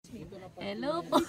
Hello po.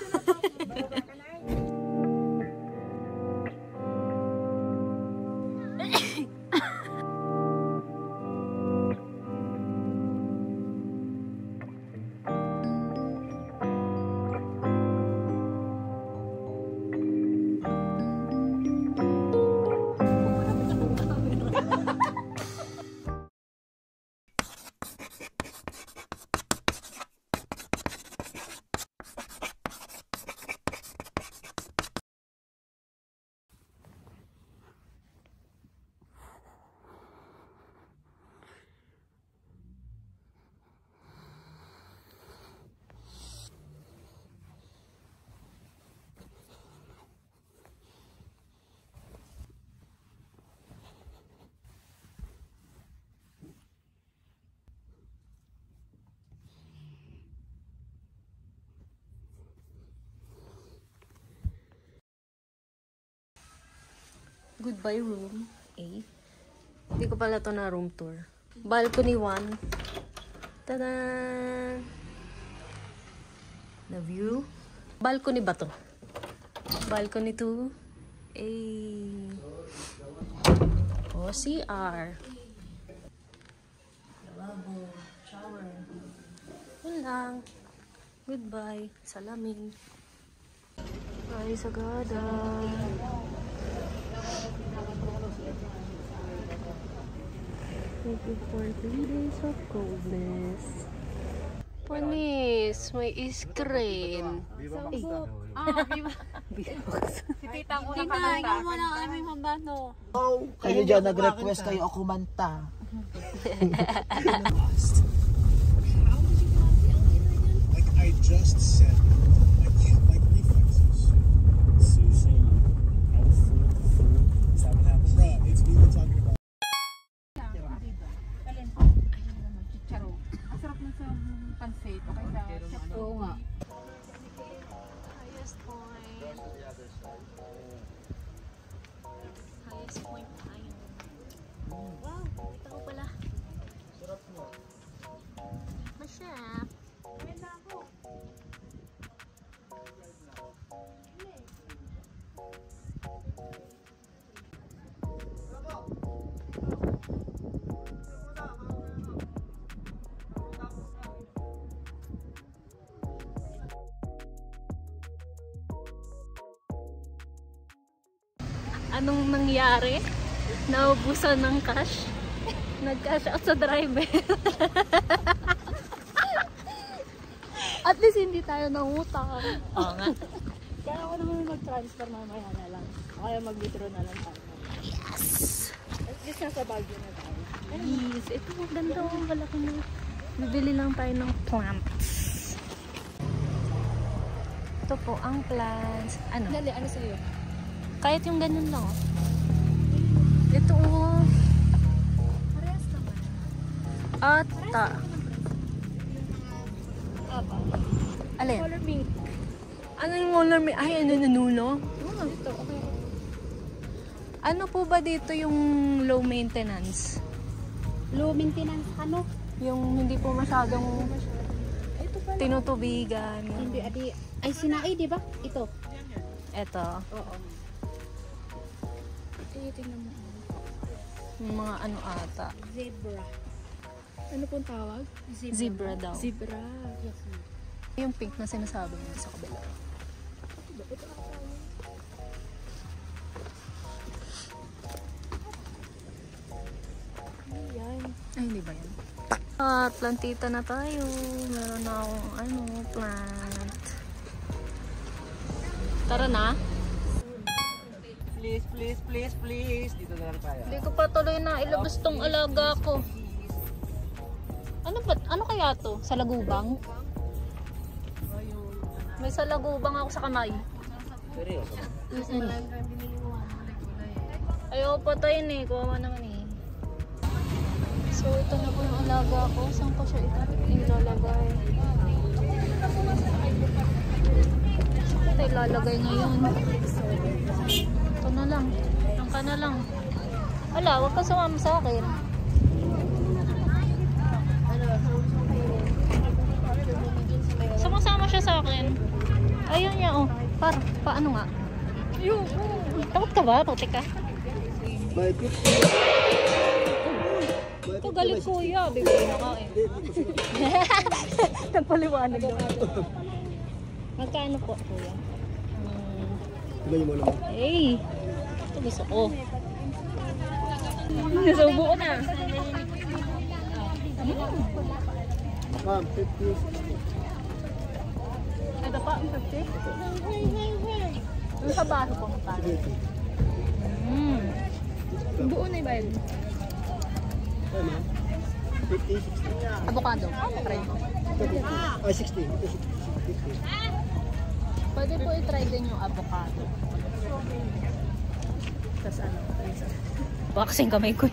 Goodbye room A. Hindi ko pala to na room tour. Balcony 1. Tada! The view. Balcony ba to? Balcony 2. A. O, CR. Lavabo. Shower. Yun lang. Goodbye. Salamin. Bye, Sagada. Thank you for 3 days of coldness. Panis, may screen. Tita ko na kananta. Ikaw mo lang aming pambano. Oh, kayo dyan nag-request kayo ako kumanta. Like I just said, I can't like reflexes. So you're saying I was fool? Is that what happened? Bruh, it's we were talking about. Ang sarap na sa pansit. Okay sa oo nga. Highest point. Highest point tayo. Wow, kita ko pala. Sarap mo. Masarap. Anong nangyari? Naubusan ng cash. Nag-cash out sa driver. At least hindi tayo nangutang. Oo nga. Kaya ako naman mag-transfer mamaya na lang. Kaya mag-withdraw na lang tayo. Yes! At least nasa Baguio na tayo. Yes! Ito, ganda ang malaki na. Bibili lang tayo ng plants. Ito po ang plants. Ano? Dali, ano sa'yo? Kahit yung ganun lang. Oh. Ito oh. Parehas naman. Ata. Aba. Alin? Color pink. Ano yung color? Ay, ano nanuno? Oo, ito. Okay. Ano po ba dito yung low maintenance? Low maintenance ano? Yung hindi po masyadong Ito pala. tinutubigan. Hindi, adi. Ay, sinai, di ba? Ito. Ito. Oo. Tingnan mo. Yung mga ano ata. Zebra. Ano pong tawag? Zebra daw. Zebra. Yes, ma'am. Yung pink na sinasabi mo sa kabila. Ayan. Ay, hindi ba yan? Plantita na tayo. Meron na akong plant. Tara na. Please, please, please, please. Dito na lang tayo. Hindi ko pa tuloy na ilabas tong alaga ko. Ano kaya to? Sa lagubang? May sa lagubang ako sa kamay. Seryoso? Ayaw patayin eh. Kuwawa naman eh. So ito na po yung alaga ko. Saan ko siya ilalagay? Saan ko tayo ilalagay ngayon? Ito na lang. Diyan ka na lang. Wala, huwag ka sumama sa akin. Sumasama siya niya sa akin. Ayaw niya, oh. Paano nga? Ayoko. Takot ka ba? Puti ka. Ito galit kuya. Bibili na ka eh. Nagpaliwanag naman. Magkano po kuya? Tignan mo naman. Hey! Ito gusto ko. Nasubo ko na. Ma'am, 50. Ito pa, ang 50. Yung sa baso ko magkano. Buo na yung bayad. Ay, ma'am. 50, 60. Avocado. Try mo. Ay, 60. Ito 60. Pwede po i-try din yung avocado. Tapos ano? Baka kasing kamay ko.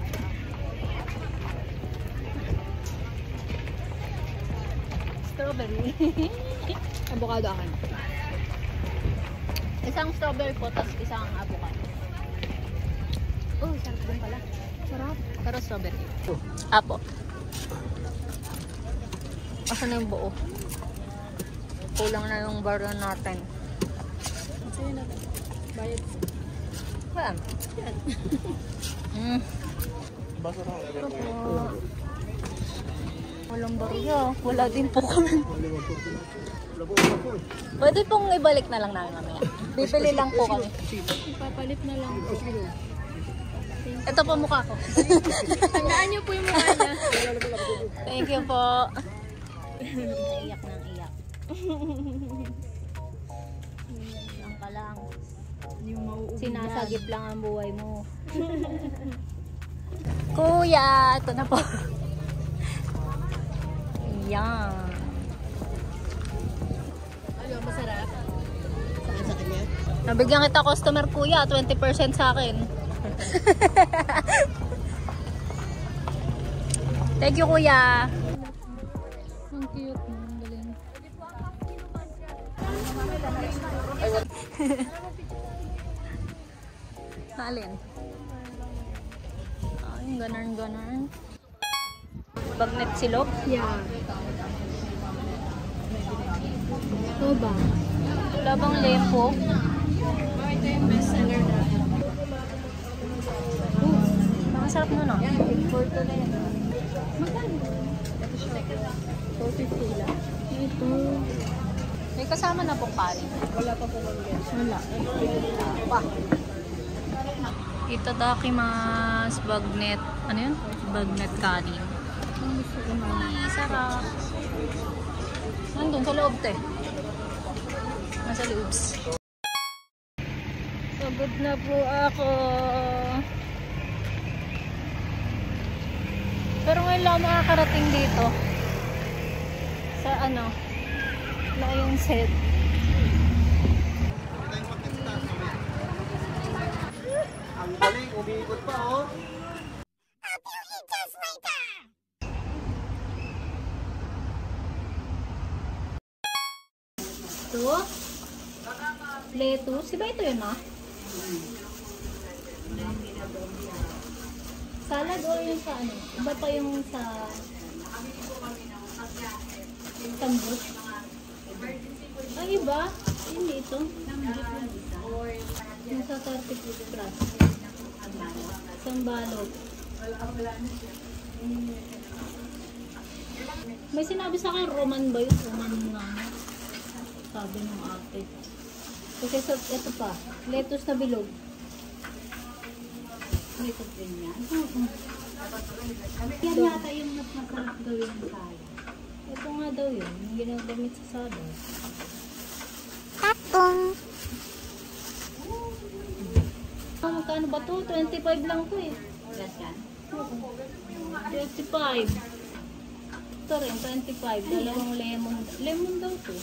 Strawberry. Avocado akin. Isang strawberry po, tapos isang avocado. Oh, sarap din pala. Sarap. Pero strawberry. Apo. Asan na yung buo? Kulang na yung bar natin. Sa'yo na. Bayad. Wala. Basa na. Ito po. Walang barya. Wala din po kami. Pwede pong ibalik na lang namin mamaya. Bibili lang po kami. Ipapalit na lang po. Ito po mukha ko. Tandaan niyo po yung mukha niya. Thank you po. Iyak nang iyak. Iyak ka lang. Yung mauubi Sinasagip lang ang buhay mo. Kuya, ito na po. Yan. Ano, masarap? Sa kanya? Nabigyan kita customer kuya, 20% sa akin. Thank you kuya. Ang cute mo, ang galing. Alin? Ay, ganarn. Bagnet silog? Yeah. Ito ba? Wala bang lempo? Ito yung best seller na. Nakasarap nun ah. Porto na yan. Magkano? Ito siya. 450 lang. Ito. May kasama na pong kanin. Wala pa po kami yan. Wala. Pa. Itadakimasu bagnet. Ano yun? Bagnet kanin. Ang gusto ko naman. Ay, sarap. Nandun sa loob te. Nasa loob. Pagod na po ako. Pero ngayon lang makakarating dito. Sa ano? Lion set. Ang galing, umiikot pa oh. Ito. Lettuce. Diba ito yun, ha? Salad o yung sa ano? Iba pa yung sa sambus. Ay, iba? Hindi ito. Yung sa 30 plus. Sambalot. May sinabi sa akin, Roman ba yun? Roman na sabi ng ate. Kasi sa, ito pa, lettuce na bilog. Lettuce din yan? Yan yata yung mas masarap gawin ng kaya. Ito nga daw yun, yung ginagamit sa sada. Magkano ba to? 25 lang to eh. Yes, yan. 25. Ito rin, 25. Dalawang lemon. Lemon daw to.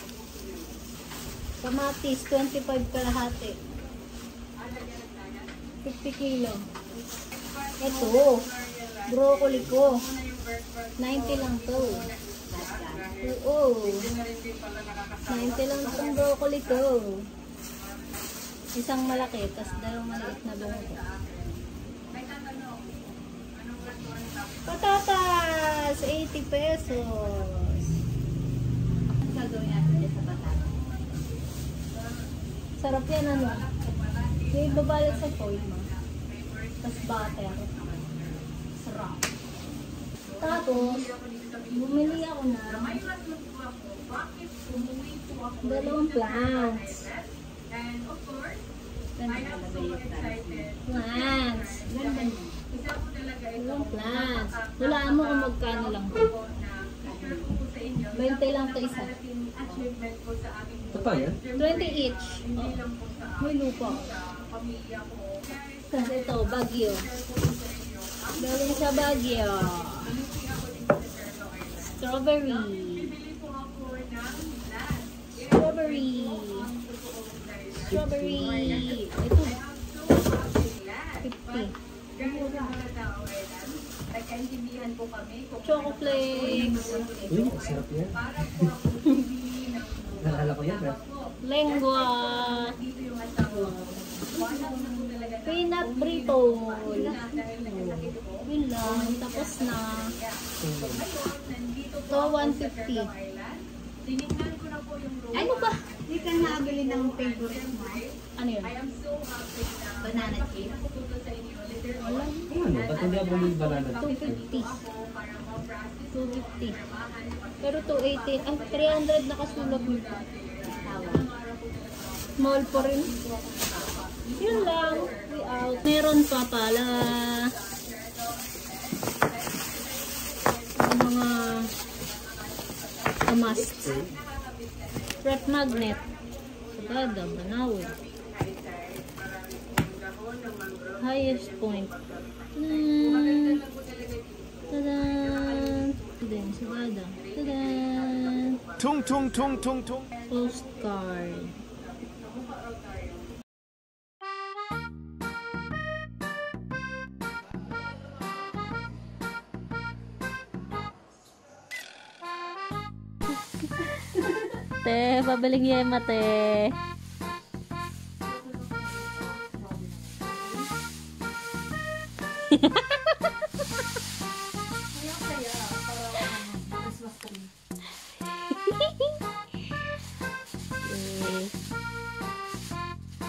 Kamatis, 25 kalahati. 50 kilo. Ito, broccoli ko. 90 lang to. Oo. 90 lang itong broccoli ko. Isang malaki, tapos dalawang maliit na bungo. Patatas! 80 pesos. Ang gagawin natin sa patatas. Sarap yan ano. May babalot sa foil mo. Tapos butter. Sarap. Tapos, bumili ako na dalawang plants. Plants. Dalawang plants. Hulaan mo kung magkano lang. 20 lang ito isa. Ito pa yan? 20 each. Oh. May lupa. Kasi ito, Baguio. Galing sa Baguio. Strawberry. Strawberry. Strawberry. Ito. 50. Choco flakes. Uy, sarap yan. Nalala ko yan, ha? Lengua. Peanut brittle. Yun lang. Tapos na. Ito, 150. Ano ba? Hindi ka nabili ng favorite mo. Ano yun? Banana cake. Wala. Ano? Ba't hindi ako bumili banana? 250. 250. Pero 280. Ay, 300 nakasulat nito. Small po rin. Yun lang. We out. Meron pa pala. Ang mga must. Rep magnet. Sagada, Banawe. Highest point. Tadan! Then, Sagada. Tadan! Tung tung tung tung tung. Postcard. Te, pabaling yema, te.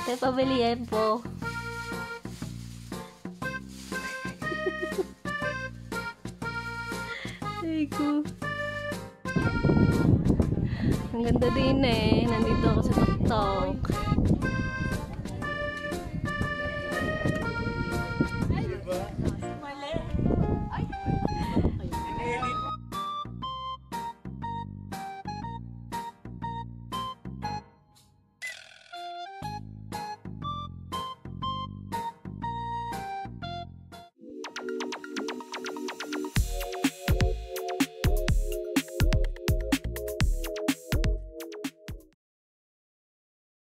Te, pabili yan po. Ay ko. Ang ganda din eh. Nandito ako sa TikTok.